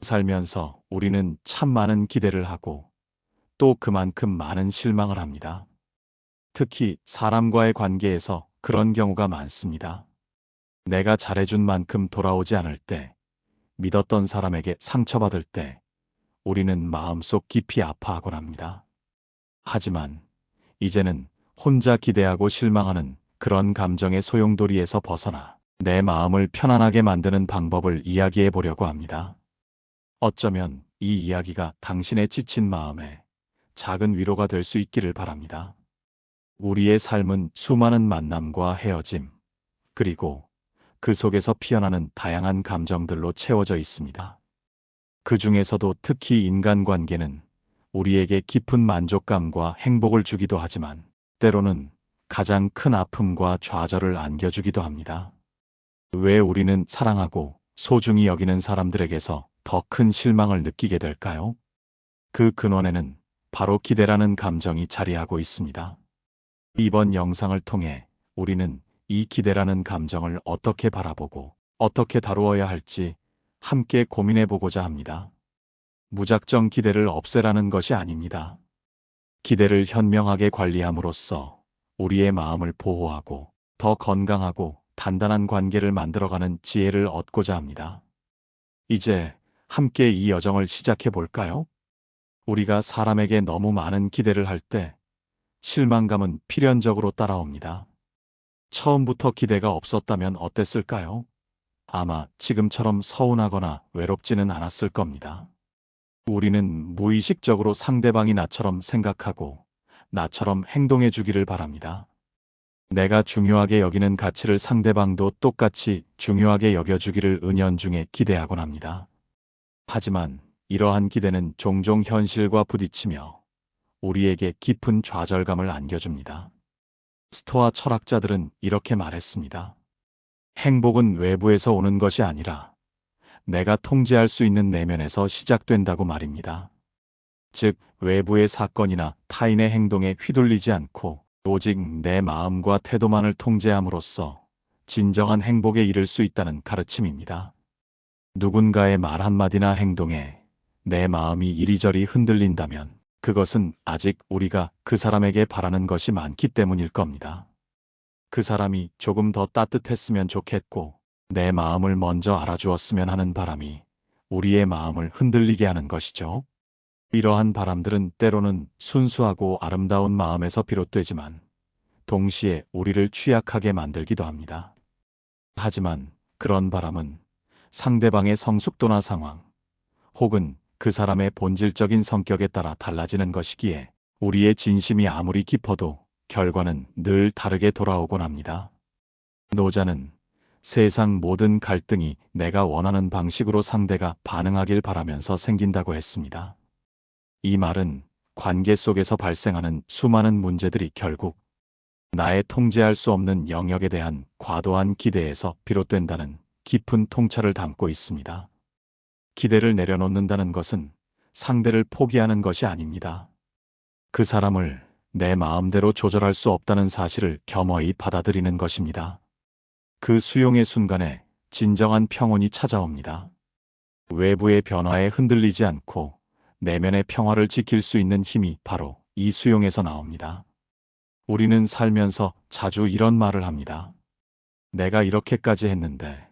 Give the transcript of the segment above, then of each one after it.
살면서 우리는 참 많은 기대를 하고 또 그만큼 많은 실망을 합니다. 특히 사람과의 관계에서 그런 경우가 많습니다. 내가 잘해준 만큼 돌아오지 않을 때, 믿었던 사람에게 상처받을 때, 우리는 마음속 깊이 아파하곤 합니다. 하지만 이제는 혼자 기대하고 실망하는 그런 감정의 소용돌이에서 벗어나 내 마음을 편안하게 만드는 방법을 이야기해 보려고 합니다. 어쩌면 이 이야기가 당신의 지친 마음에 작은 위로가 될 수 있기를 바랍니다. 우리의 삶은 수많은 만남과 헤어짐, 그리고 그 속에서 피어나는 다양한 감정들로 채워져 있습니다. 그 중에서도 특히 인간관계는 우리에게 깊은 만족감과 행복을 주기도 하지만 때로는 가장 큰 아픔과 좌절을 안겨주기도 합니다. 왜 우리는 사랑하고 소중히 여기는 사람들에게서 더 큰 실망을 느끼게 될까요? 그 근원에는 바로 기대라는 감정이 자리하고 있습니다. 이번 영상을 통해 우리는 이 기대라는 감정을 어떻게 바라보고 어떻게 다루어야 할지 함께 고민해 보고자 합니다. 무작정 기대를 없애라는 것이 아닙니다. 기대를 현명하게 관리함으로써 우리의 마음을 보호하고 더 건강하고 단단한 관계를 만들어가는 지혜를 얻고자 합니다. 이제 함께 이 여정을 시작해 볼까요? 우리가 사람에게 너무 많은 기대를 할 때 실망감은 필연적으로 따라옵니다. 처음부터 기대가 없었다면 어땠을까요? 아마 지금처럼 서운하거나 외롭지는 않았을 겁니다. 우리는 무의식적으로 상대방이 나처럼 생각하고 나처럼 행동해 주기를 바랍니다. 내가 중요하게 여기는 가치를 상대방도 똑같이 중요하게 여겨주기를 은연중에 기대하곤 합니다. 하지만 이러한 기대는 종종 현실과 부딪히며 우리에게 깊은 좌절감을 안겨줍니다. 스토아 철학자들은 이렇게 말했습니다. 행복은 외부에서 오는 것이 아니라 내가 통제할 수 있는 내면에서 시작된다고 말입니다. 즉, 외부의 사건이나 타인의 행동에 휘둘리지 않고 오직 내 마음과 태도만을 통제함으로써 진정한 행복에 이를 수 있다는 가르침입니다. 누군가의 말 한마디나 행동에 내 마음이 이리저리 흔들린다면 그것은 아직 우리가 그 사람에게 바라는 것이 많기 때문일 겁니다. 그 사람이 조금 더 따뜻했으면 좋겠고 내 마음을 먼저 알아주었으면 하는 바람이 우리의 마음을 흔들리게 하는 것이죠. 이러한 바람들은 때로는 순수하고 아름다운 마음에서 비롯되지만 동시에 우리를 취약하게 만들기도 합니다. 하지만 그런 바람은 상대방의 성숙도나 상황, 혹은 그 사람의 본질적인 성격에 따라 달라지는 것이기에 우리의 진심이 아무리 깊어도 결과는 늘 다르게 돌아오곤 합니다. 노자는 세상 모든 갈등이 내가 원하는 방식으로 상대가 반응하길 바라면서 생긴다고 했습니다. 이 말은 관계 속에서 발생하는 수많은 문제들이 결국 나의 통제할 수 없는 영역에 대한 과도한 기대에서 비롯된다는 깊은 통찰을 담고 있습니다. 기대를 내려놓는다는 것은 상대를 포기하는 것이 아닙니다. 그 사람을 내 마음대로 조절할 수 없다는 사실을 겸허히 받아들이는 것입니다. 그 수용의 순간에 진정한 평온이 찾아옵니다. 외부의 변화에 흔들리지 않고 내면의 평화를 지킬 수 있는 힘이 바로 이 수용에서 나옵니다. 우리는 살면서 자주 이런 말을 합니다. 내가 이렇게까지 했는데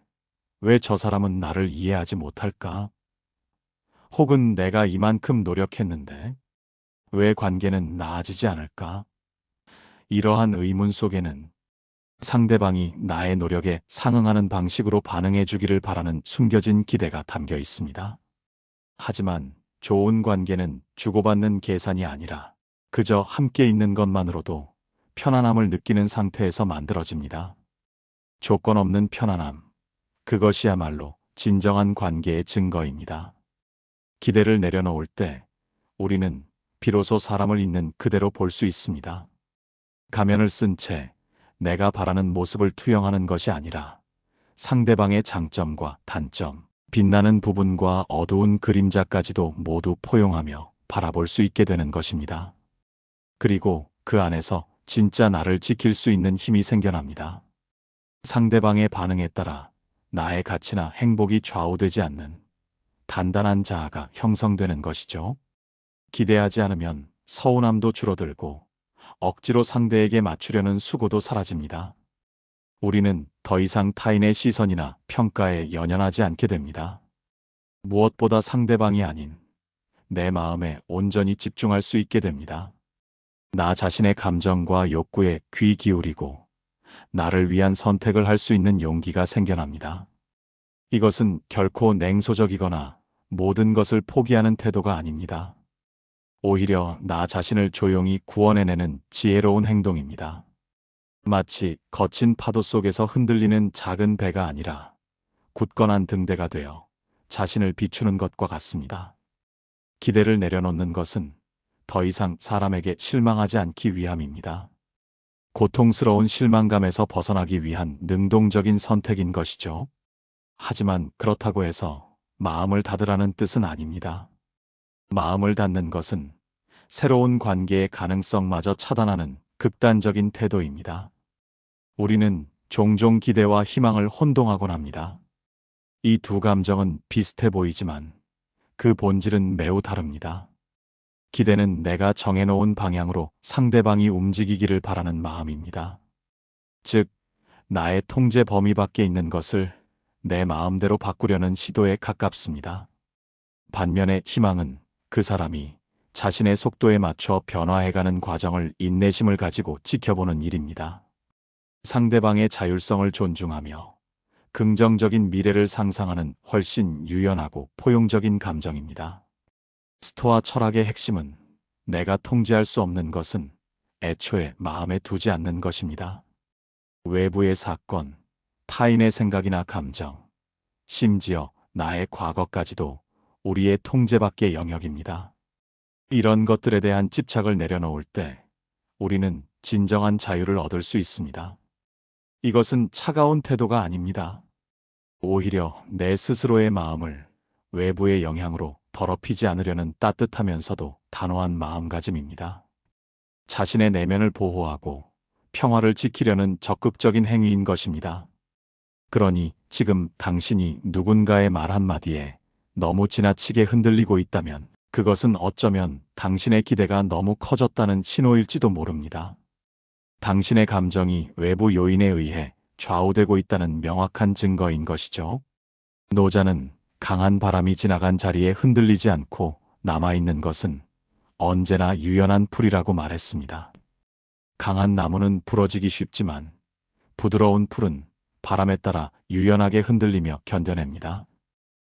왜 저 사람은 나를 이해하지 못할까? 혹은 내가 이만큼 노력했는데 왜 관계는 나아지지 않을까? 이러한 의문 속에는 상대방이 나의 노력에 상응하는 방식으로 반응해 주기를 바라는 숨겨진 기대가 담겨 있습니다. 하지만 좋은 관계는 주고받는 계산이 아니라 그저 함께 있는 것만으로도 편안함을 느끼는 상태에서 만들어집니다. 조건 없는 편안함, 그것이야말로 진정한 관계의 증거입니다. 기대를 내려놓을 때 우리는 비로소 사람을 있는 그대로 볼 수 있습니다. 가면을 쓴 채 내가 바라는 모습을 투영하는 것이 아니라 상대방의 장점과 단점, 빛나는 부분과 어두운 그림자까지도 모두 포용하며 바라볼 수 있게 되는 것입니다. 그리고 그 안에서 진짜 나를 지킬 수 있는 힘이 생겨납니다. 상대방의 반응에 따라 나의 가치나 행복이 좌우되지 않는 단단한 자아가 형성되는 것이죠. 기대하지 않으면 서운함도 줄어들고 억지로 상대에게 맞추려는 수고도 사라집니다. 우리는 더 이상 타인의 시선이나 평가에 연연하지 않게 됩니다. 무엇보다 상대방이 아닌 내 마음에 온전히 집중할 수 있게 됩니다. 나 자신의 감정과 욕구에 귀 기울이고 나를 위한 선택을 할 수 있는 용기가 생겨납니다. 이것은 결코 냉소적이거나 모든 것을 포기하는 태도가 아닙니다. 오히려 나 자신을 조용히 구원해내는 지혜로운 행동입니다. 마치 거친 파도 속에서 흔들리는 작은 배가 아니라 굳건한 등대가 되어 자신을 비추는 것과 같습니다. 기대를 내려놓는 것은 더 이상 사람에게 실망하지 않기 위함입니다. 고통스러운 실망감에서 벗어나기 위한 능동적인 선택인 것이죠. 하지만 그렇다고 해서 마음을 닫으라는 뜻은 아닙니다. 마음을 닫는 것은 새로운 관계의 가능성마저 차단하는 극단적인 태도입니다. 우리는 종종 기대와 희망을 혼동하곤 합니다. 이 두 감정은 비슷해 보이지만 그 본질은 매우 다릅니다. 기대는 내가 정해놓은 방향으로 상대방이 움직이기를 바라는 마음입니다. 즉, 나의 통제 범위 밖에 있는 것을 내 마음대로 바꾸려는 시도에 가깝습니다. 반면에 희망은 그 사람이 자신의 속도에 맞춰 변화해가는 과정을 인내심을 가지고 지켜보는 일입니다. 상대방의 자율성을 존중하며 긍정적인 미래를 상상하는 훨씬 유연하고 포용적인 감정입니다. 스토아 철학의 핵심은 내가 통제할 수 없는 것은 애초에 마음에 두지 않는 것입니다. 외부의 사건, 타인의 생각이나 감정, 심지어 나의 과거까지도 우리의 통제 밖의 영역입니다. 이런 것들에 대한 집착을 내려놓을 때 우리는 진정한 자유를 얻을 수 있습니다. 이것은 차가운 태도가 아닙니다. 오히려 내 스스로의 마음을 외부의 영향으로 더럽히지 않으려는 따뜻하면서도 단호한 마음가짐입니다. 자신의 내면을 보호하고 평화를 지키려는 적극적인 행위인 것입니다. 그러니 지금 당신이 누군가의 말 한마디에 너무 지나치게 흔들리고 있다면 그것은 어쩌면 당신의 기대가 너무 커졌다는 신호일지도 모릅니다. 당신의 감정이 외부 요인에 의해 좌우되고 있다는 명확한 증거인 것이죠. 노자는 강한 바람이 지나간 자리에 흔들리지 않고 남아있는 것은 언제나 유연한 풀이라고 말했습니다. 강한 나무는 부러지기 쉽지만 부드러운 풀은 바람에 따라 유연하게 흔들리며 견뎌냅니다.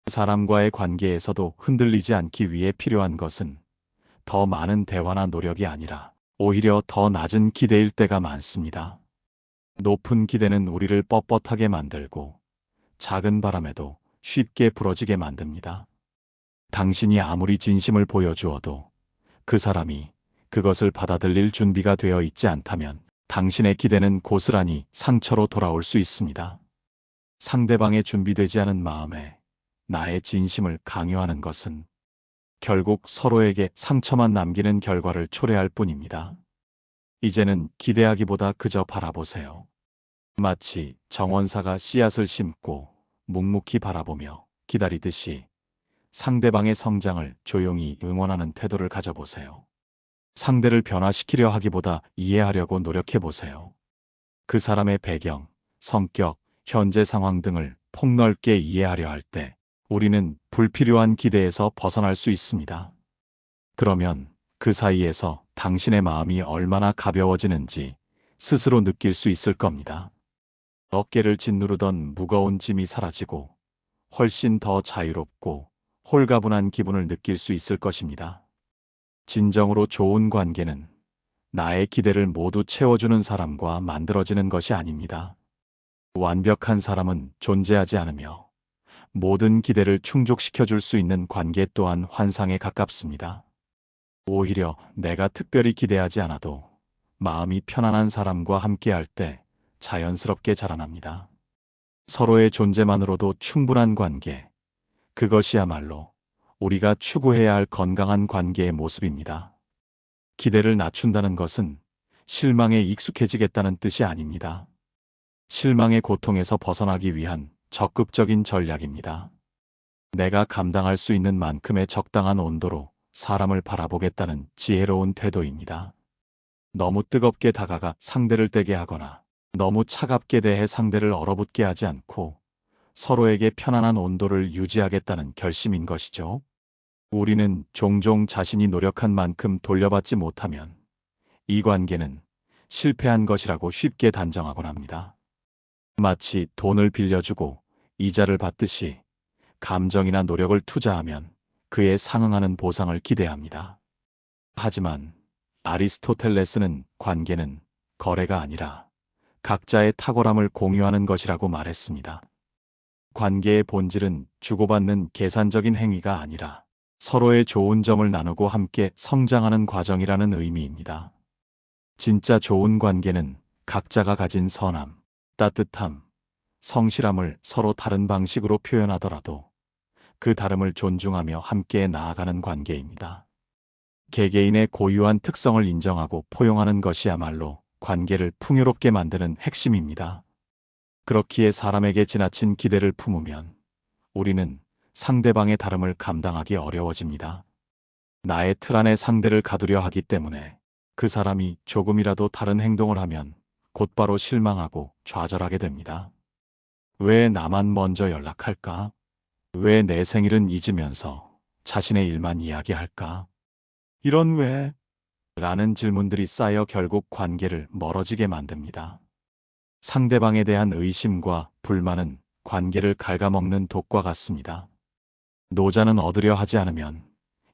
사람과의 관계에서도 흔들리지 않기 위해 필요한 것은 더 많은 대화나 노력이 아니라 오히려 더 낮은 기대일 때가 많습니다. 높은 기대는 우리를 뻣뻣하게 만들고 작은 바람에도 쉽게 부러지게 만듭니다. 당신이 아무리 진심을 보여주어도 그 사람이 그것을 받아들일 준비가 되어 있지 않다면 당신의 기대는 고스란히 상처로 돌아올 수 있습니다. 상대방의 준비되지 않은 마음에 나의 진심을 강요하는 것은 결국 서로에게 상처만 남기는 결과를 초래할 뿐입니다. 이제는 기대하기보다 그저 바라보세요. 마치 정원사가 씨앗을 심고 묵묵히 바라보며 기다리듯이 상대방의 성장을 조용히 응원하는 태도를 가져보세요. 상대를 변화시키려 하기보다 이해하려고 노력해보세요. 그 사람의 배경, 성격, 현재 상황 등을 폭넓게 이해하려 할 때 우리는 불필요한 기대에서 벗어날 수 있습니다. 그러면 그 사이에서 당신의 마음이 얼마나 가벼워지는지 스스로 느낄 수 있을 겁니다. 어깨를 짓누르던 무거운 짐이 사라지고 훨씬 더 자유롭고 홀가분한 기분을 느낄 수 있을 것입니다. 진정으로 좋은 관계는 나의 기대를 모두 채워주는 사람과 만들어지는 것이 아닙니다. 완벽한 사람은 존재하지 않으며 모든 기대를 충족시켜줄 수 있는 관계 또한 환상에 가깝습니다. 오히려 내가 특별히 기대하지 않아도 마음이 편안한 사람과 함께할 때 자연스럽게 자라납니다. 서로의 존재만으로도 충분한 관계, 그것이야말로 우리가 추구해야 할 건강한 관계의 모습입니다. 기대를 낮춘다는 것은 실망에 익숙해지겠다는 뜻이 아닙니다. 실망의 고통에서 벗어나기 위한 적극적인 전략입니다. 내가 감당할 수 있는 만큼의 적당한 온도로 사람을 바라보겠다는 지혜로운 태도입니다. 너무 뜨겁게 다가가 상대를 떼게 하거나 너무 차갑게 대해 상대를 얼어붙게 하지 않고 서로에게 편안한 온도를 유지하겠다는 결심인 것이죠. 우리는 종종 자신이 노력한 만큼 돌려받지 못하면 이 관계는 실패한 것이라고 쉽게 단정하곤 합니다. 마치 돈을 빌려주고 이자를 받듯이 감정이나 노력을 투자하면 그에 상응하는 보상을 기대합니다. 하지만 아리스토텔레스는 관계는 거래가 아니라 각자의 탁월함을 공유하는 것이라고 말했습니다. 관계의 본질은 주고받는 계산적인 행위가 아니라 서로의 좋은 점을 나누고 함께 성장하는 과정이라는 의미입니다. 진짜 좋은 관계는 각자가 가진 선함, 따뜻함, 성실함을 서로 다른 방식으로 표현하더라도 그 다름을 존중하며 함께 나아가는 관계입니다. 개개인의 고유한 특성을 인정하고 포용하는 것이야말로 관계를 풍요롭게 만드는 핵심입니다. 그렇기에 사람에게 지나친 기대를 품으면 우리는 상대방의 다름을 감당하기 어려워집니다. 나의 틀 안에 상대를 가두려 하기 때문에 그 사람이 조금이라도 다른 행동을 하면 곧바로 실망하고 좌절하게 됩니다. 왜 나만 먼저 연락할까? 왜 내 생일은 잊으면서 자신의 일만 이야기할까? 이런 왜? 라는 질문들이 쌓여 결국 관계를 멀어지게 만듭니다. 상대방에 대한 의심과 불만은 관계를 갉아먹는 독과 같습니다. 노자는 얻으려 하지 않으면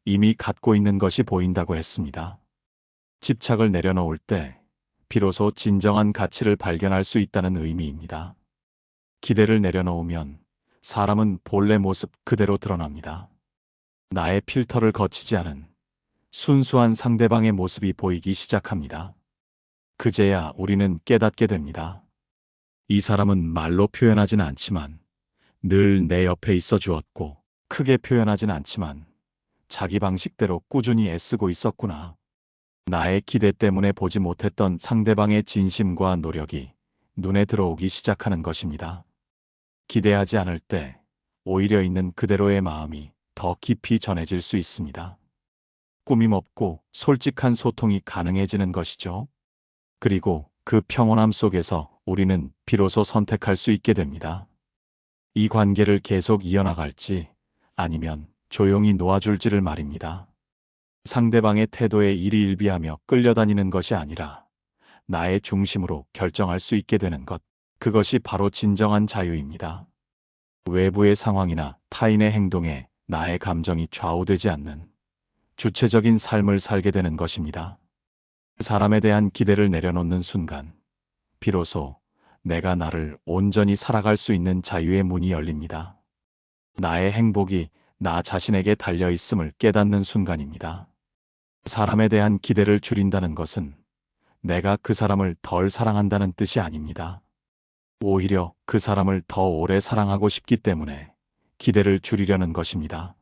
이미 갖고 있는 것이 보인다고 했습니다. 집착을 내려놓을 때 비로소 진정한 가치를 발견할 수 있다는 의미입니다. 기대를 내려놓으면 사람은 본래 모습 그대로 드러납니다. 나의 필터를 거치지 않은 순수한 상대방의 모습이 보이기 시작합니다. 그제야 우리는 깨닫게 됩니다. 이 사람은 말로 표현하진 않지만 늘 내 옆에 있어 주었고 크게 표현하진 않지만 자기 방식대로 꾸준히 애쓰고 있었구나. 나의 기대 때문에 보지 못했던 상대방의 진심과 노력이 눈에 들어오기 시작하는 것입니다. 기대하지 않을 때 오히려 있는 그대로의 마음이 더 깊이 전해질 수 있습니다. 꾸밈 없고 솔직한 소통이 가능해지는 것이죠. 그리고 그 평온함 속에서 우리는 비로소 선택할 수 있게 됩니다. 이 관계를 계속 이어나갈지 아니면 조용히 놓아줄지를 말입니다. 상대방의 태도에 일희일비하며 끌려다니는 것이 아니라 나의 중심으로 결정할 수 있게 되는 것, 그것이 바로 진정한 자유입니다. 외부의 상황이나 타인의 행동에 나의 감정이 좌우되지 않는 주체적인 삶을 살게 되는 것입니다. 사람에 대한 기대를 내려놓는 순간, 비로소 내가 나를 온전히 살아갈 수 있는 자유의 문이 열립니다. 나의 행복이 나 자신에게 달려 있음을 깨닫는 순간입니다. 사람에 대한 기대를 줄인다는 것은 내가 그 사람을 덜 사랑한다는 뜻이 아닙니다. 오히려 그 사람을 더 오래 사랑하고 싶기 때문에 기대를 줄이려는 것입니다.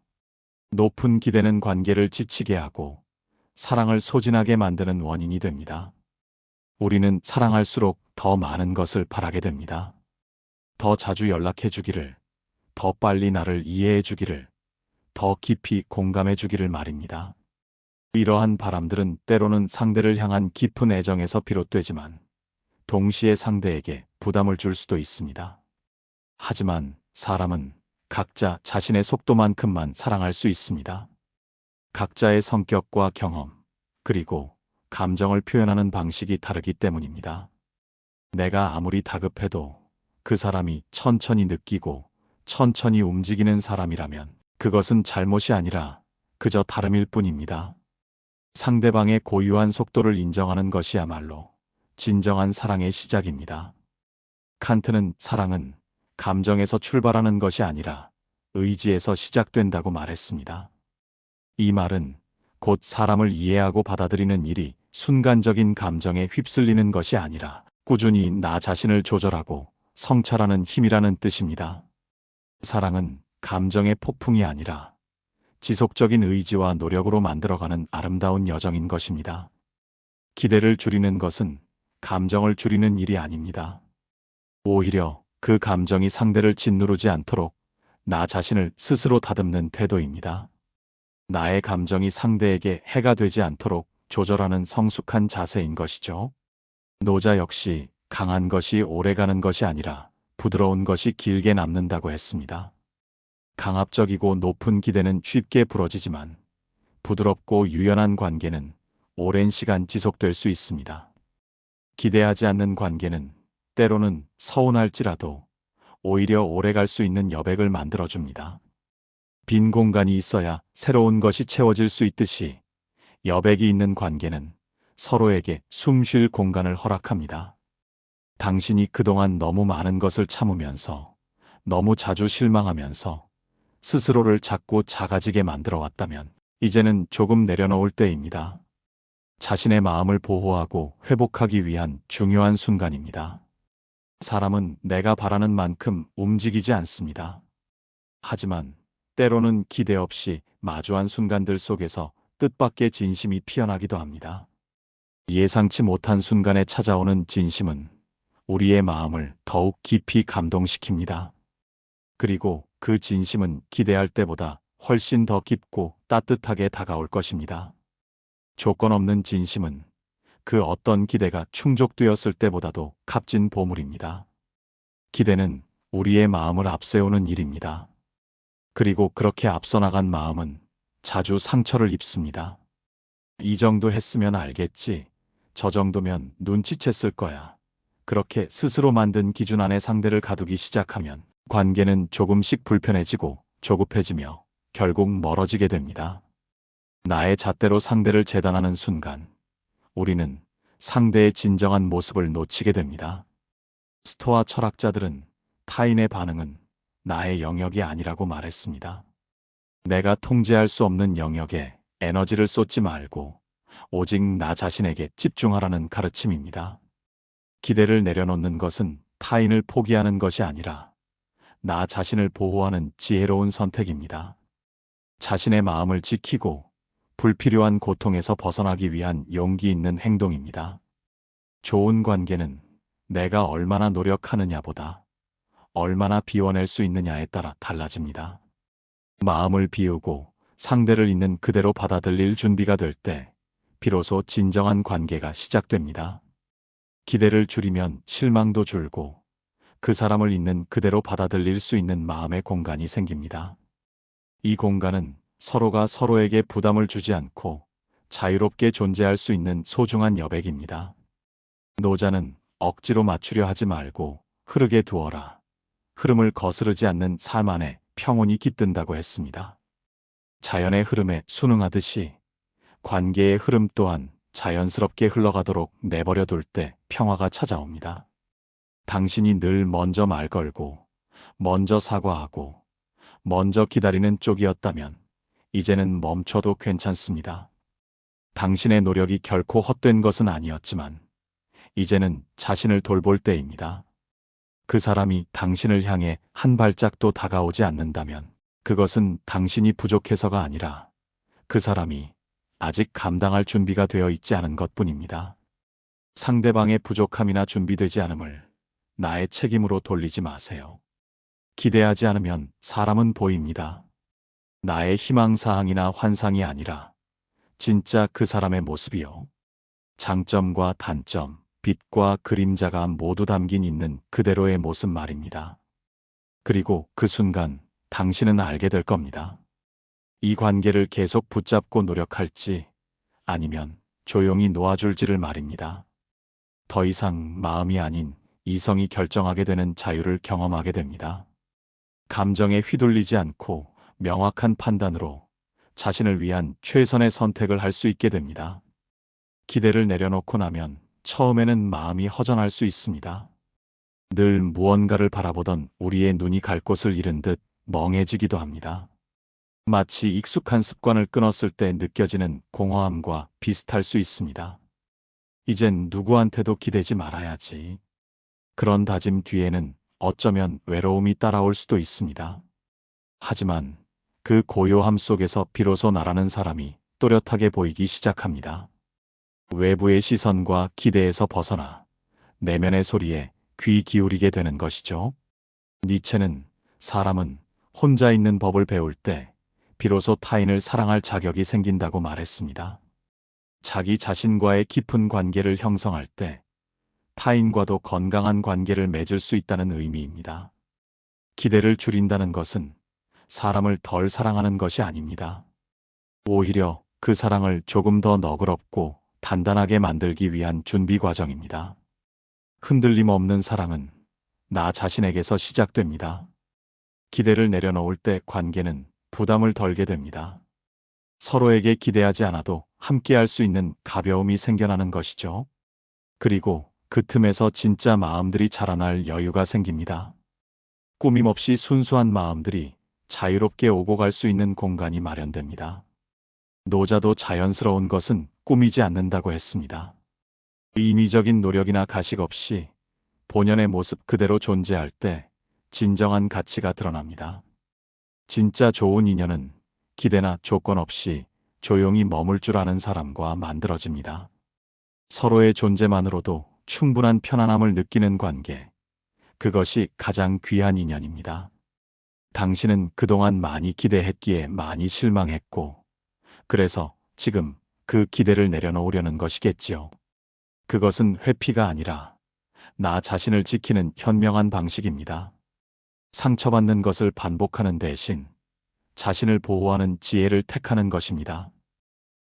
높은 기대는 관계를 지치게 하고 사랑을 소진하게 만드는 원인이 됩니다. 우리는 사랑할수록 더 많은 것을 바라게 됩니다. 더 자주 연락해 주기를, 더 빨리 나를 이해해 주기를, 더 깊이 공감해 주기를 말입니다. 이러한 바람들은 때로는 상대를 향한 깊은 애정에서 비롯되지만 동시에 상대에게 부담을 줄 수도 있습니다. 하지만 사람은 각자 자신의 속도만큼만 사랑할 수 있습니다. 각자의 성격과 경험, 그리고 감정을 표현하는 방식이 다르기 때문입니다. 내가 아무리 다급해도 그 사람이 천천히 느끼고 천천히 움직이는 사람이라면 그것은 잘못이 아니라 그저 다름일 뿐입니다. 상대방의 고유한 속도를 인정하는 것이야말로 진정한 사랑의 시작입니다. 칸트는 사랑은 감정에서 출발하는 것이 아니라 의지에서 시작된다고 말했습니다. 이 말은 곧 사람을 이해하고 받아들이는 일이 순간적인 감정에 휩쓸리는 것이 아니라 꾸준히 나 자신을 조절하고 성찰하는 힘이라는 뜻입니다. 사랑은 감정의 폭풍이 아니라 지속적인 의지와 노력으로 만들어가는 아름다운 여정인 것입니다. 기대를 줄이는 것은 감정을 줄이는 일이 아닙니다. 오히려 그 감정이 상대를 짓누르지 않도록 나 자신을 스스로 다듬는 태도입니다. 나의 감정이 상대에게 해가 되지 않도록 조절하는 성숙한 자세인 것이죠. 노자 역시 강한 것이 오래가는 것이 아니라 부드러운 것이 길게 남는다고 했습니다. 강압적이고 높은 기대는 쉽게 부러지지만 부드럽고 유연한 관계는 오랜 시간 지속될 수 있습니다. 기대하지 않는 관계는 때로는 서운할지라도 오히려 오래갈 수 있는 여백을 만들어줍니다. 빈 공간이 있어야 새로운 것이 채워질 수 있듯이 여백이 있는 관계는 서로에게 숨 쉴 공간을 허락합니다. 당신이 그동안 너무 많은 것을 참으면서 너무 자주 실망하면서 스스로를 자꾸 작아지게 만들어 왔다면 이제는 조금 내려놓을 때입니다. 자신의 마음을 보호하고 회복하기 위한 중요한 순간입니다. 사람은 내가 바라는 만큼 움직이지 않습니다. 하지만 때로는 기대 없이 마주한 순간들 속에서 뜻밖의 진심이 피어나기도 합니다. 예상치 못한 순간에 찾아오는 진심은 우리의 마음을 더욱 깊이 감동시킵니다. 그리고 그 진심은 기대할 때보다 훨씬 더 깊고 따뜻하게 다가올 것입니다. 조건 없는 진심은 그 어떤 기대가 충족되었을 때보다도 값진 보물입니다. 기대는 우리의 마음을 앞세우는 일입니다. 그리고 그렇게 앞서 나간 마음은 자주 상처를 입습니다. 이 정도 했으면 알겠지. 저 정도면 눈치챘을 거야. 그렇게 스스로 만든 기준 안에 상대를 가두기 시작하면 관계는 조금씩 불편해지고 조급해지며 결국 멀어지게 됩니다. 나의 잣대로 상대를 재단하는 순간 우리는 상대의 진정한 모습을 놓치게 됩니다. 스토아 철학자들은 타인의 반응은 나의 영역이 아니라고 말했습니다. 내가 통제할 수 없는 영역에 에너지를 쏟지 말고 오직 나 자신에게 집중하라는 가르침입니다. 기대를 내려놓는 것은 타인을 포기하는 것이 아니라 나 자신을 보호하는 지혜로운 선택입니다. 자신의 마음을 지키고 불필요한 고통에서 벗어나기 위한 용기 있는 행동입니다. 좋은 관계는 내가 얼마나 노력하느냐보다 얼마나 비워낼 수 있느냐에 따라 달라집니다. 마음을 비우고 상대를 있는 그대로 받아들일 준비가 될 때 비로소 진정한 관계가 시작됩니다. 기대를 줄이면 실망도 줄고 그 사람을 있는 그대로 받아들일 수 있는 마음의 공간이 생깁니다. 이 공간은 서로가 서로에게 부담을 주지 않고 자유롭게 존재할 수 있는 소중한 여백입니다. 노자는 억지로 맞추려 하지 말고 흐르게 두어라. 흐름을 거스르지 않는 삶 안에 평온이 깃든다고 했습니다. 자연의 흐름에 순응하듯이 관계의 흐름 또한 자연스럽게 흘러가도록 내버려 둘 때 평화가 찾아옵니다. 당신이 늘 먼저 말 걸고, 먼저 사과하고, 먼저 기다리는 쪽이었다면 이제는 멈춰도 괜찮습니다. 당신의 노력이 결코 헛된 것은 아니었지만 이제는 자신을 돌볼 때입니다. 그 사람이 당신을 향해 한 발짝도 다가오지 않는다면 그것은 당신이 부족해서가 아니라 그 사람이 아직 감당할 준비가 되어 있지 않은 것뿐입니다. 상대방의 부족함이나 준비되지 않음을 나의 책임으로 돌리지 마세요. 기대하지 않으면 사람은 보입니다. 나의 희망사항이나 환상이 아니라 진짜 그 사람의 모습이요. 장점과 단점, 빛과 그림자가 모두 담긴 있는 그대로의 모습 말입니다. 그리고 그 순간 당신은 알게 될 겁니다. 이 관계를 계속 붙잡고 노력할지 아니면 조용히 놓아줄지를 말입니다. 더 이상 마음이 아닌 이성이 결정하게 되는 자유를 경험하게 됩니다. 감정에 휘둘리지 않고 명확한 판단으로 자신을 위한 최선의 선택을 할 수 있게 됩니다. 기대를 내려놓고 나면 처음에는 마음이 허전할 수 있습니다. 늘 무언가를 바라보던 우리의 눈이 갈 곳을 잃은 듯 멍해지기도 합니다. 마치 익숙한 습관을 끊었을 때 느껴지는 공허함과 비슷할 수 있습니다. 이젠 누구한테도 기대지 말아야지. 그런 다짐 뒤에는 어쩌면 외로움이 따라올 수도 있습니다. 하지만 그 고요함 속에서 비로소 나라는 사람이 또렷하게 보이기 시작합니다. 외부의 시선과 기대에서 벗어나 내면의 소리에 귀 기울이게 되는 것이죠. 니체는 사람은 혼자 있는 법을 배울 때 비로소 타인을 사랑할 자격이 생긴다고 말했습니다. 자기 자신과의 깊은 관계를 형성할 때 타인과도 건강한 관계를 맺을 수 있다는 의미입니다. 기대를 줄인다는 것은 사람을 덜 사랑하는 것이 아닙니다. 오히려 그 사랑을 조금 더 너그럽고 단단하게 만들기 위한 준비 과정입니다. 흔들림 없는 사랑은 나 자신에게서 시작됩니다. 기대를 내려놓을 때 관계는 부담을 덜게 됩니다. 서로에게 기대하지 않아도 함께할 수 있는 가벼움이 생겨나는 것이죠. 그리고 그 틈에서 진짜 마음들이 자라날 여유가 생깁니다. 꾸밈 없이 순수한 마음들이 자유롭게 오고 갈 수 있는 공간이 마련됩니다. 노자도 자연스러운 것은 꾸미지 않는다고 했습니다. 인위적인 노력이나 가식 없이 본연의 모습 그대로 존재할 때 진정한 가치가 드러납니다. 진짜 좋은 인연은 기대나 조건 없이 조용히 머물 줄 아는 사람과 만들어집니다. 서로의 존재만으로도 충분한 편안함을 느끼는 관계, 그것이 가장 귀한 인연입니다. 당신은 그동안 많이 기대했기에 많이 실망했고, 그래서 지금 그 기대를 내려놓으려는 것이겠지요. 그것은 회피가 아니라 나 자신을 지키는 현명한 방식입니다. 상처받는 것을 반복하는 대신 자신을 보호하는 지혜를 택하는 것입니다.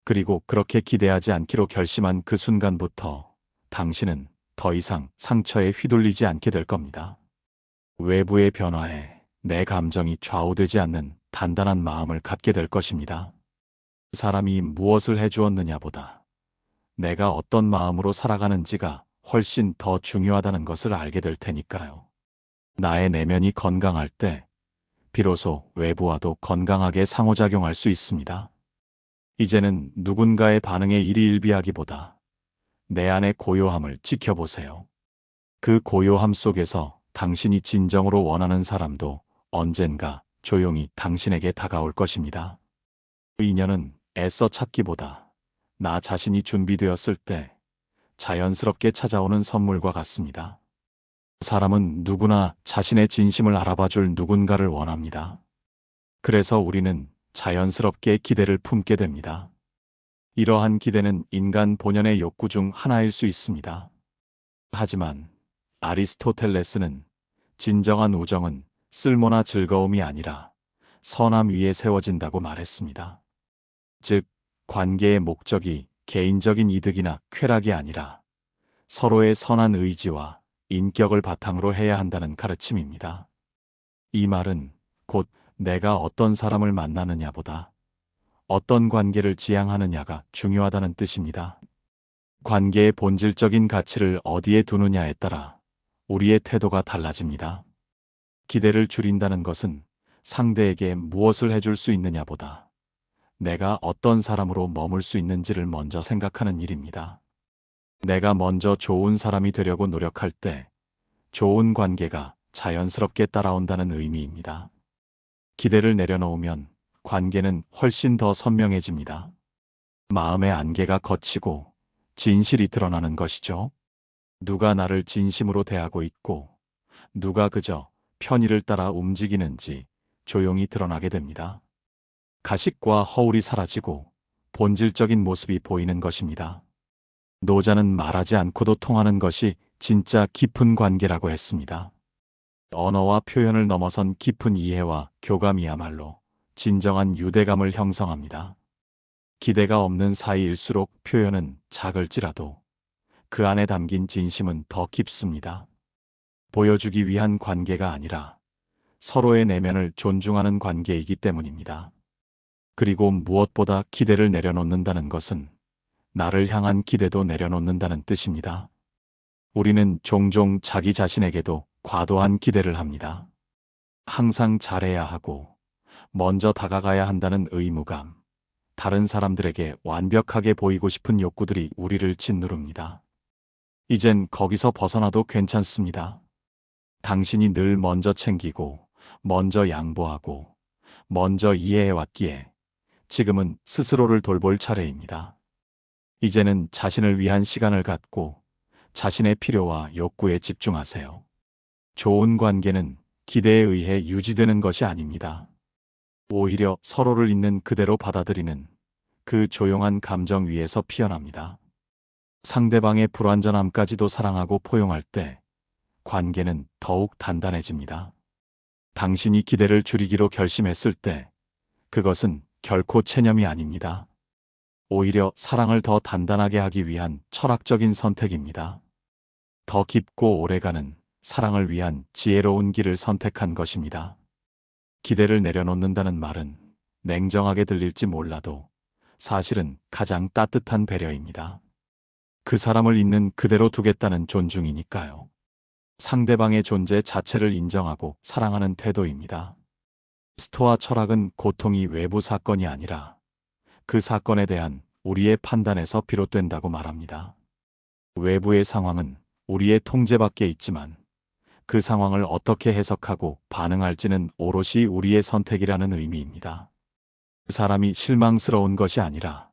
그리고 그렇게 기대하지 않기로 결심한 그 순간부터 당신은 더 이상 상처에 휘둘리지 않게 될 겁니다. 외부의 변화에 내 감정이 좌우되지 않는 단단한 마음을 갖게 될 것입니다. 사람이 무엇을 해주었느냐보다 내가 어떤 마음으로 살아가는지가 훨씬 더 중요하다는 것을 알게 될 테니까요. 나의 내면이 건강할 때 비로소 외부와도 건강하게 상호작용할 수 있습니다. 이제는 누군가의 반응에 일희일비하기보다 내 안의 고요함을 지켜보세요. 그 고요함 속에서 당신이 진정으로 원하는 사람도 언젠가 조용히 당신에게 다가올 것입니다. 그 인연은 애써 찾기보다 나 자신이 준비되었을 때 자연스럽게 찾아오는 선물과 같습니다. 사람은 누구나 자신의 진심을 알아봐줄 누군가를 원합니다. 그래서 우리는 자연스럽게 기대를 품게 됩니다. 이러한 기대는 인간 본연의 욕구 중 하나일 수 있습니다. 하지만 아리스토텔레스는 진정한 우정은 쓸모나 즐거움이 아니라 선함 위에 세워진다고 말했습니다. 즉, 관계의 목적이 개인적인 이득이나 쾌락이 아니라 서로의 선한 의지와 인격을 바탕으로 해야 한다는 가르침입니다. 이 말은 곧 내가 어떤 사람을 만나느냐보다 어떤 관계를 지향하느냐가 중요하다는 뜻입니다. 관계의 본질적인 가치를 어디에 두느냐에 따라 우리의 태도가 달라집니다. 기대를 줄인다는 것은 상대에게 무엇을 해줄 수 있느냐보다 내가 어떤 사람으로 머물 수 있는지를 먼저 생각하는 일입니다. 내가 먼저 좋은 사람이 되려고 노력할 때 좋은 관계가 자연스럽게 따라온다는 의미입니다. 기대를 내려놓으면 관계는 훨씬 더 선명해집니다. 마음의 안개가 걷히고 진실이 드러나는 것이죠. 누가 나를 진심으로 대하고 있고 누가 그저 편의를 따라 움직이는지 조용히 드러나게 됩니다. 가식과 허울이 사라지고 본질적인 모습이 보이는 것입니다. 노자는 말하지 않고도 통하는 것이 진짜 깊은 관계라고 했습니다. 언어와 표현을 넘어선 깊은 이해와 교감이야말로 진정한 유대감을 형성합니다. 기대가 없는 사이일수록 표현은 작을지라도 그 안에 담긴 진심은 더 깊습니다. 보여주기 위한 관계가 아니라 서로의 내면을 존중하는 관계이기 때문입니다. 그리고 무엇보다 기대를 내려놓는다는 것은 나를 향한 기대도 내려놓는다는 뜻입니다. 우리는 종종 자기 자신에게도 과도한 기대를 합니다. 항상 잘해야 하고 먼저 다가가야 한다는 의무감, 다른 사람들에게 완벽하게 보이고 싶은 욕구들이 우리를 짓누릅니다. 이젠 거기서 벗어나도 괜찮습니다. 당신이 늘 먼저 챙기고 먼저 양보하고 먼저 이해해왔기에 지금은 스스로를 돌볼 차례입니다. 이제는 자신을 위한 시간을 갖고 자신의 필요와 욕구에 집중하세요. 좋은 관계는 기대에 의해 유지되는 것이 아닙니다. 오히려 서로를 있는 그대로 받아들이는 그 조용한 감정 위에서 피어납니다. 상대방의 불완전함까지도 사랑하고 포용할 때 관계는 더욱 단단해집니다. 당신이 기대를 줄이기로 결심했을 때 그것은 결코 체념이 아닙니다. 오히려 사랑을 더 단단하게 하기 위한 철학적인 선택입니다. 더 깊고 오래가는 사랑을 위한 지혜로운 길을 선택한 것입니다. 기대를 내려놓는다는 말은 냉정하게 들릴지 몰라도 사실은 가장 따뜻한 배려입니다. 그 사람을 있는 그대로 두겠다는 존중이니까요. 상대방의 존재 자체를 인정하고 사랑하는 태도입니다. 스토아 철학은 고통이 외부 사건이 아니라 그 사건에 대한 우리의 판단에서 비롯된다고 말합니다. 외부의 상황은 우리의 통제 밖에 있지만 그 상황을 어떻게 해석하고 반응할지는 오롯이 우리의 선택이라는 의미입니다. 그 사람이 실망스러운 것이 아니라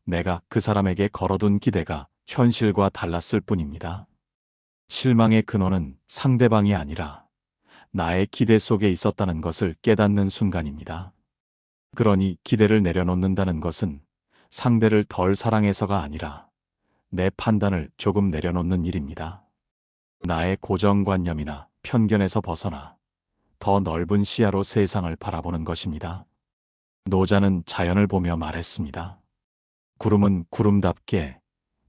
내가 그 사람에게 걸어둔 기대가 현실과 달랐을 뿐입니다. 실망의 근원은 상대방이 아니라 나의 기대 속에 있었다는 것을 깨닫는 순간입니다. 그러니 기대를 내려놓는다는 것은 상대를 덜 사랑해서가 아니라 내 판단을 조금 내려놓는 일입니다. 나의 고정관념이나 편견에서 벗어나 더 넓은 시야로 세상을 바라보는 것입니다. 노자는 자연을 보며 말했습니다. 구름은 구름답게,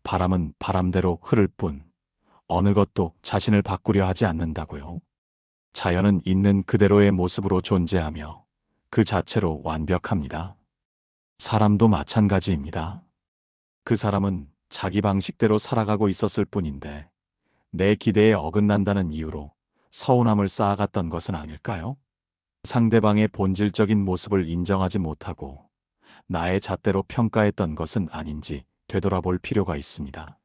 바람은 바람대로 흐를 뿐 어느 것도 자신을 바꾸려 하지 않는다고요. 자연은 있는 그대로의 모습으로 존재하며 그 자체로 완벽합니다. 사람도 마찬가지입니다. 그 사람은 자기 방식대로 살아가고 있었을 뿐인데 내 기대에 어긋난다는 이유로 서운함을 쌓아갔던 것은 아닐까요? 상대방의 본질적인 모습을 인정하지 못하고 나의 잣대로 평가했던 것은 아닌지 되돌아볼 필요가 있습니다.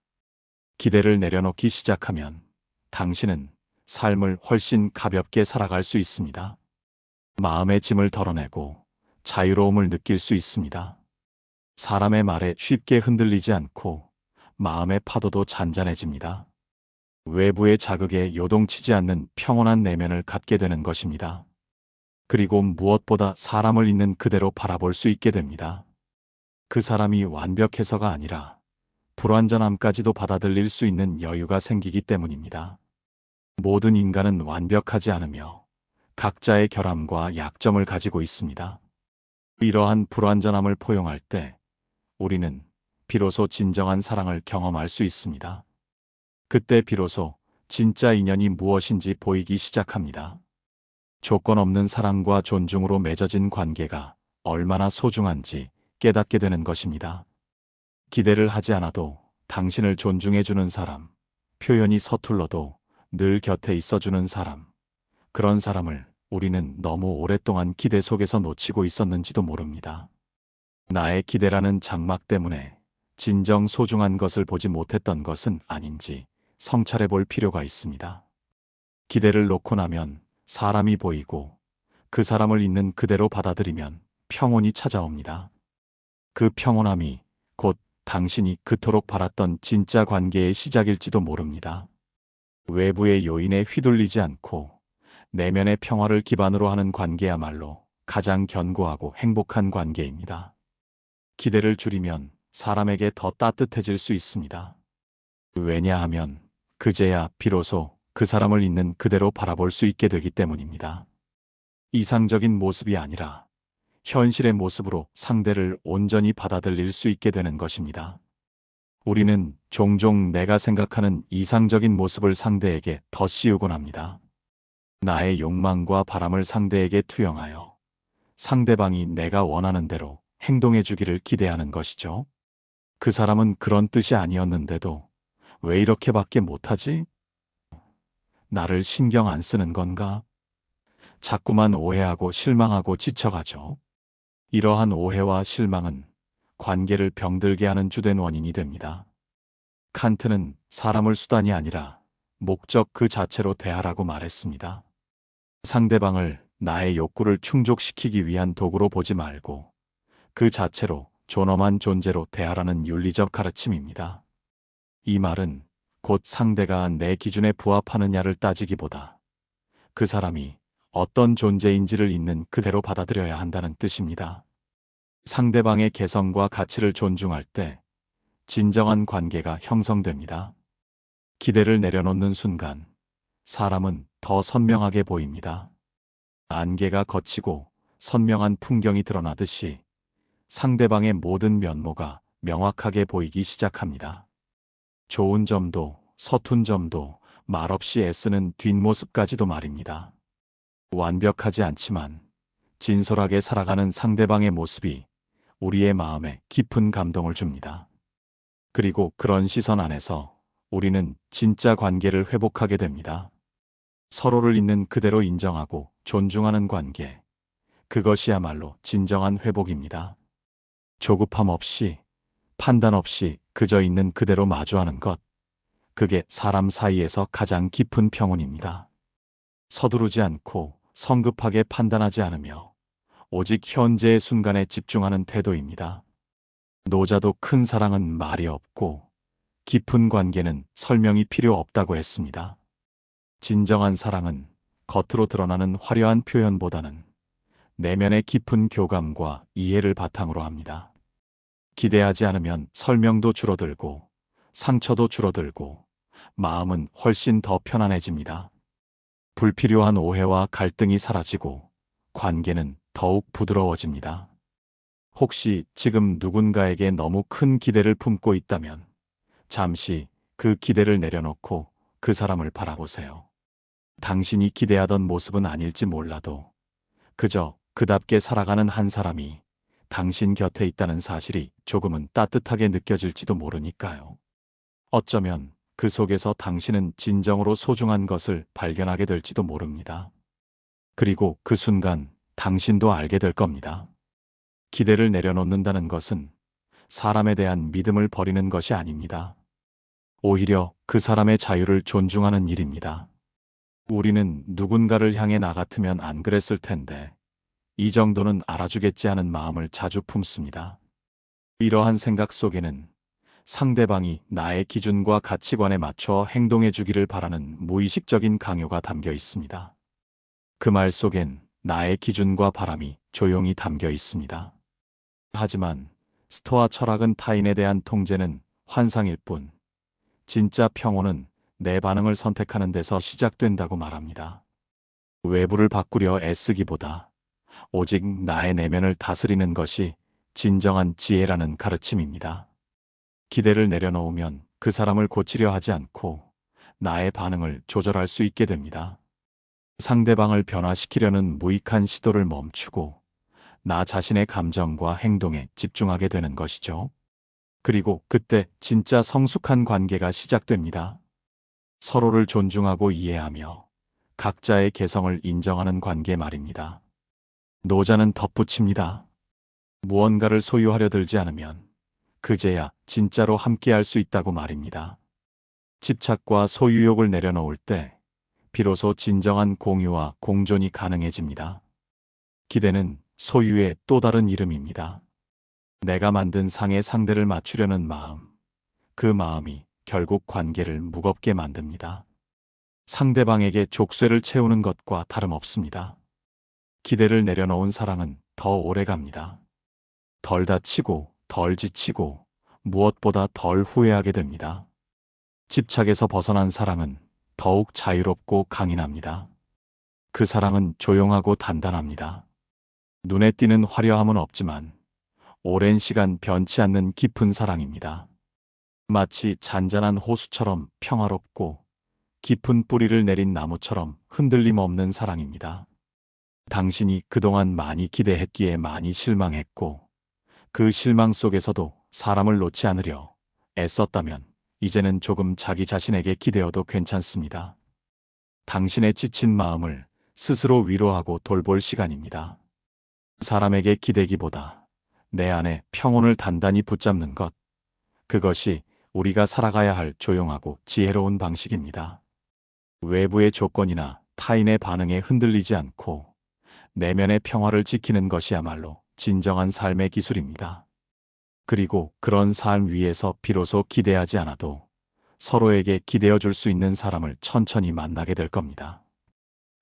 기대를 내려놓기 시작하면 당신은 삶을 훨씬 가볍게 살아갈 수 있습니다. 마음의 짐을 덜어내고 자유로움을 느낄 수 있습니다. 사람의 말에 쉽게 흔들리지 않고 마음의 파도도 잔잔해집니다. 외부의 자극에 요동치지 않는 평온한 내면을 갖게 되는 것입니다. 그리고 무엇보다 사람을 있는 그대로 바라볼 수 있게 됩니다. 그 사람이 완벽해서가 아니라 불완전함까지도 받아들일 수 있는 여유가 생기기 때문입니다. 모든 인간은 완벽하지 않으며 각자의 결함과 약점을 가지고 있습니다. 이러한 불완전함을 포용할 때 우리는 비로소 진정한 사랑을 경험할 수 있습니다. 그때 비로소 진짜 인연이 무엇인지 보이기 시작합니다. 조건 없는 사랑과 존중으로 맺어진 관계가 얼마나 소중한지 깨닫게 되는 것입니다. 기대를 하지 않아도 당신을 존중해주는 사람, 표현이 서툴러도 늘 곁에 있어주는 사람, 그런 사람을 우리는 너무 오랫동안 기대 속에서 놓치고 있었는지도 모릅니다. 나의 기대라는 장막 때문에 진정 소중한 것을 보지 못했던 것은 아닌지 성찰해 볼 필요가 있습니다. 기대를 놓고 나면 사람이 보이고 그 사람을 있는 그대로 받아들이면 평온이 찾아옵니다. 그 평온함이 곧 당신이 그토록 바랐던 진짜 관계의 시작일지도 모릅니다. 외부의 요인에 휘둘리지 않고 내면의 평화를 기반으로 하는 관계야말로 가장 견고하고 행복한 관계입니다. 기대를 줄이면 사람에게 더 따뜻해질 수 있습니다. 왜냐하면 그제야 비로소 그 사람을 있는 그대로 바라볼 수 있게 되기 때문입니다. 이상적인 모습이 아니라 현실의 모습으로 상대를 온전히 받아들일 수 있게 되는 것입니다. 우리는 종종 내가 생각하는 이상적인 모습을 상대에게 덧씌우곤 합니다. 나의 욕망과 바람을 상대에게 투영하여 상대방이 내가 원하는 대로 행동해 주기를 기대하는 것이죠. 그 사람은 그런 뜻이 아니었는데도 왜 이렇게밖에 못하지? 나를 신경 안 쓰는 건가? 자꾸만 오해하고 실망하고 지쳐가죠. 이러한 오해와 실망은 관계를 병들게 하는 주된 원인이 됩니다. 칸트는 사람을 수단이 아니라 목적 그 자체로 대하라고 말했습니다. 상대방을 나의 욕구를 충족시키기 위한 도구로 보지 말고 그 자체로 존엄한 존재로 대하라는 윤리적 가르침입니다. 이 말은 곧 상대가 내 기준에 부합하느냐를 따지기보다 그 사람이 어떤 존재인지를 있는 그대로 받아들여야 한다는 뜻입니다. 상대방의 개성과 가치를 존중할 때 진정한 관계가 형성됩니다. 기대를 내려놓는 순간 사람은 더 선명하게 보입니다. 안개가 걷히고 선명한 풍경이 드러나듯이 상대방의 모든 면모가 명확하게 보이기 시작합니다. 좋은 점도 서툰 점도 말없이 애쓰는 뒷모습까지도 말입니다. 완벽하지 않지만 진솔하게 살아가는 상대방의 모습이 우리의 마음에 깊은 감동을 줍니다. 그리고 그런 시선 안에서 우리는 진짜 관계를 회복하게 됩니다. 서로를 있는 그대로 인정하고 존중하는 관계. 그것이야말로 진정한 회복입니다. 조급함 없이, 판단 없이 그저 있는 그대로 마주하는 것. 그게 사람 사이에서 가장 깊은 평온입니다. 서두르지 않고 성급하게 판단하지 않으며 오직 현재의 순간에 집중하는 태도입니다. 노자도 큰 사랑은 말이 없고 깊은 관계는 설명이 필요 없다고 했습니다. 진정한 사랑은 겉으로 드러나는 화려한 표현보다는 내면의 깊은 교감과 이해를 바탕으로 합니다. 기대하지 않으면 설명도 줄어들고 상처도 줄어들고 마음은 훨씬 더 편안해집니다. 불필요한 오해와 갈등이 사라지고 관계는 더욱 부드러워집니다. 혹시 지금 누군가에게 너무 큰 기대를 품고 있다면 잠시 그 기대를 내려놓고 그 사람을 바라보세요. 당신이 기대하던 모습은 아닐지 몰라도 그저 그답게 살아가는 한 사람이 당신 곁에 있다는 사실이 조금은 따뜻하게 느껴질지도 모르니까요. 어쩌면 그 속에서 당신은 진정으로 소중한 것을 발견하게 될지도 모릅니다. 그리고 그 순간 당신도 알게 될 겁니다. 기대를 내려놓는다는 것은 사람에 대한 믿음을 버리는 것이 아닙니다. 오히려 그 사람의 자유를 존중하는 일입니다. 우리는 누군가를 향해 나 같으면 안 그랬을 텐데 이 정도는 알아주겠지 하는 마음을 자주 품습니다. 이러한 생각 속에는 상대방이 나의 기준과 가치관에 맞춰 행동해 주기를 바라는 무의식적인 강요가 담겨 있습니다. 그 말 속엔 나의 기준과 바람이 조용히 담겨 있습니다. 하지만 스토아 철학은 타인에 대한 통제는 환상일 뿐, 진짜 평온은 내 반응을 선택하는 데서 시작된다고 말합니다. 외부를 바꾸려 애쓰기보다 오직 나의 내면을 다스리는 것이 진정한 지혜라는 가르침입니다. 기대를 내려놓으면 그 사람을 고치려 하지 않고 나의 반응을 조절할 수 있게 됩니다. 상대방을 변화시키려는 무익한 시도를 멈추고 나 자신의 감정과 행동에 집중하게 되는 것이죠. 그리고 그때 진짜 성숙한 관계가 시작됩니다. 서로를 존중하고 이해하며 각자의 개성을 인정하는 관계 말입니다. 노자는 덧붙입니다. 무언가를 소유하려 들지 않으면 그제야 진짜로 함께할 수 있다고 말입니다. 집착과 소유욕을 내려놓을 때 비로소 진정한 공유와 공존이 가능해집니다. 기대는 소유의 또 다른 이름입니다. 내가 만든 상의 상대를 맞추려는 마음, 그 마음이 결국 관계를 무겁게 만듭니다. 상대방에게 족쇄를 채우는 것과 다름없습니다. 기대를 내려놓은 사랑은 더 오래 갑니다. 덜 다치고 덜 지치고 무엇보다 덜 후회하게 됩니다. 집착에서 벗어난 사랑은 더욱 자유롭고 강인합니다. 그 사랑은 조용하고 단단합니다. 눈에 띄는 화려함은 없지만 오랜 시간 변치 않는 깊은 사랑입니다. 마치 잔잔한 호수처럼 평화롭고 깊은 뿌리를 내린 나무처럼 흔들림 없는 사랑입니다. 당신이 그동안 많이 기대했기에 많이 실망했고 그 실망 속에서도 사람을 놓지 않으려 애썼다면 이제는 조금 자기 자신에게 기대어도 괜찮습니다. 당신의 지친 마음을 스스로 위로하고 돌볼 시간입니다. 사람에게 기대기보다 내 안에 평온을 단단히 붙잡는 것, 그것이 우리가 살아가야 할 조용하고 지혜로운 방식입니다. 외부의 조건이나 타인의 반응에 흔들리지 않고 내면의 평화를 지키는 것이야말로 진정한 삶의 기술입니다. 그리고 그런 삶 위에서 비로소 기대하지 않아도 서로에게 기대어 줄 수 있는 사람을 천천히 만나게 될 겁니다.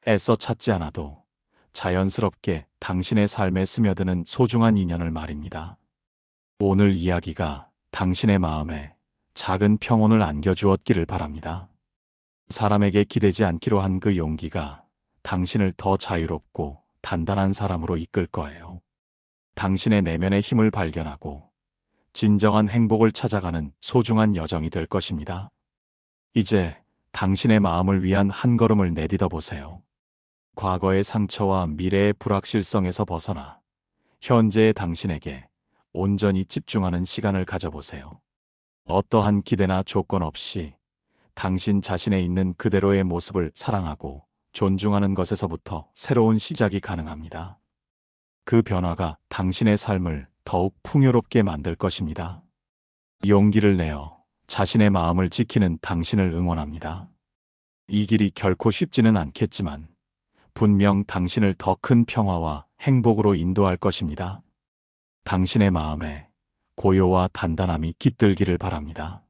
애써 찾지 않아도 자연스럽게 당신의 삶에 스며드는 소중한 인연을 말입니다. 오늘 이야기가 당신의 마음에 작은 평온을 안겨주었기를 바랍니다. 사람에게 기대지 않기로 한 그 용기가 당신을 더 자유롭고 단단한 사람으로 이끌 거예요. 당신의 내면의 힘을 발견하고 진정한 행복을 찾아가는 소중한 여정이 될 것입니다. 이제 당신의 마음을 위한 한 걸음을 내딛어 보세요. 과거의 상처와 미래의 불확실성에서 벗어나 현재의 당신에게 온전히 집중하는 시간을 가져보세요. 어떠한 기대나 조건 없이 당신 자신에 있는 그대로의 모습을 사랑하고 존중하는 것에서부터 새로운 시작이 가능합니다. 그 변화가 당신의 삶을 더욱 풍요롭게 만들 것입니다. 용기를 내어 자신의 마음을 지키는 당신을 응원합니다. 이 길이 결코 쉽지는 않겠지만 분명 당신을 더 큰 평화와 행복으로 인도할 것입니다. 당신의 마음에 고요와 단단함이 깃들기를 바랍니다.